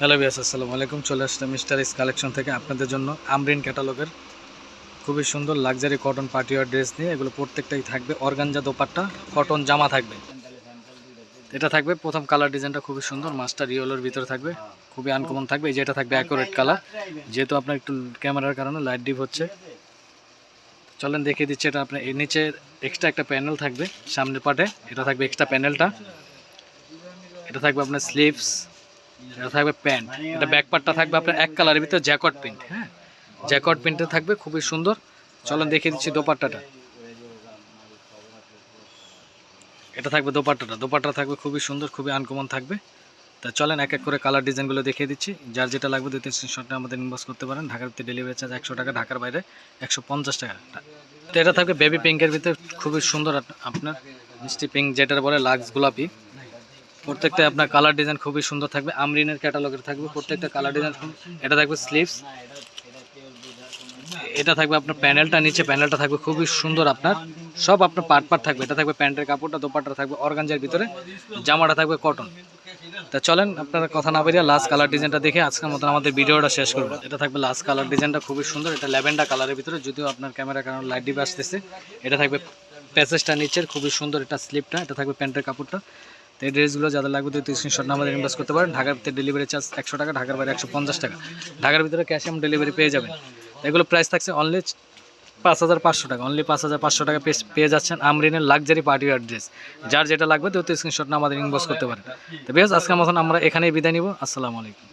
Hello viewers, আসসালামু আলাইকুম। চলে আসলাম মিস্টার ইস কালেকশন থেকে আপনাদের জন্য আমরিন ক্যাটালগের খুবই সুন্দর লাক্সারি কটন পার্টিওয়ার ড্রেস নিয়ে। এগুলো প্রত্যেকটাই থাকবে অর্গানজা দোপাট্টা, কটন জামা থাকবে। এটা থাকবে প্রথম কালার ডিজাইনটা খুবই সুন্দর, মাস্টার ইয়েলোর ভিতরে থাকবে, খুবই আনকমন থাকবে। এই যে এটা থাকবে অ্যাকুরেট কালার, যেহেতু আপনার একটু ক্যামেরার কারণে লাইট ডিপ হচ্ছে। চলেন দেখিয়ে দিচ্ছি। এটা আপনার এর নিচে এক্সট্রা একটা প্যানেল থাকবে সামনের পার্টে, এটা থাকবে এক্সট্রা প্যানেলটা। এটা থাকবে আপনার স্লিভস, এটা থাকবে প্যান্ট। এটা ব্যাক পার্টটা থাকবে আপনার এক কালারের ভিতরে জ্যাকট প্রিন্ট। হ্যাঁ, জ্যাকট প্রিন্টে থাকবে, খুবই সুন্দর। চলেন দেখিয়ে দিচ্ছি দোপাট্টাটা। এটা থাকবে দোপাট্টা থাকবে খুবই সুন্দর, খুবই আনকমন থাকবে। তা চলেন এক এক করে কালার ডিজাইনগুলো দেখিয়ে দিচ্ছি। যার যেটা লাগবে 2-3 স্ক্রিনশটে আমাদের ইনবক্স করতে পারেন। ঢাকার ভিতরে ডেলিভারি চার্জ 100 টাকা, ঢাকার বাইরে 150 টাকা। তো এটা থাকবে বেবি পিঙ্কের ভিতরে, খুবই সুন্দর আপনার মিষ্টি পিঙ্ক, যেটা বলে লাক্স গোলাপি। প্রত্যেকটা আপনার কালার ডিজাইন খুবই সুন্দর থাকবে। আমরিনের ক্যাটালগের থাকবে প্রত্যেকটা কালার ডিজাইন। এটা থাকবে স্লিভস, এটা থাকবে আপনার প্যানেলটা, নিচে প্যানেলটা থাকবে খুবই সুন্দর আপনার, সব আপনার পার্ট থাকবে। এটা থাকবে প্যান্টের কাপড়টা, দোপাট্টা থাকবে অর্গানজার ভিতরে, জামাটা থাকবে কটন। তা চলেন আপনারা কথা না বেরিয়ে লাস্ট কালার ডিজাইনটা দেখে আজকের মতন আমাদের ভিডিওটা শেষ করবো। এটা থাকবে লাস্ট কালার ডিজাইনটা খুবই সুন্দর, এটা ল্যাভেন্ডার কালারের ভিতরে, যদিও আপনার ক্যামেরার কারণে লাইট ডিপ আসতেছে। এটা থাকবে প্যাসেজটা নিচের, খুবই সুন্দর। এটা স্লিপটা, এটা থাকবে প্যান্টের কাপড়টা। তো এই ড্রেসগুলো যাদের লাগবে 2-3 স্ক্রিনশট আমাদের ইনভেস্ট করতে পারেন। ঢাকার ভিতরে ডেলিভারি চার্জ 100 টাকা, ঢাকার বাইরে 150 টাকা। ঢাকার ভিতরে ক্যাশ অন ডেলিভারি পেয়ে যাবেন। এগুলো প্রাইস থাকছে অনলি 5500 টাকা, অনলি 5500 টাকা পেয়ে যাচ্ছেন আমরিনের লাক্সারি পার্টিওয়ার ড্রেস। যার যেটা লাগবে 2-3 স্ক্রিনশট আমাদের ইনবক্স করতে পারেন। তো বেশ, আজকের মতন আমরা এখানেই বিদায় নিব। আসসালামু আলাইকুম।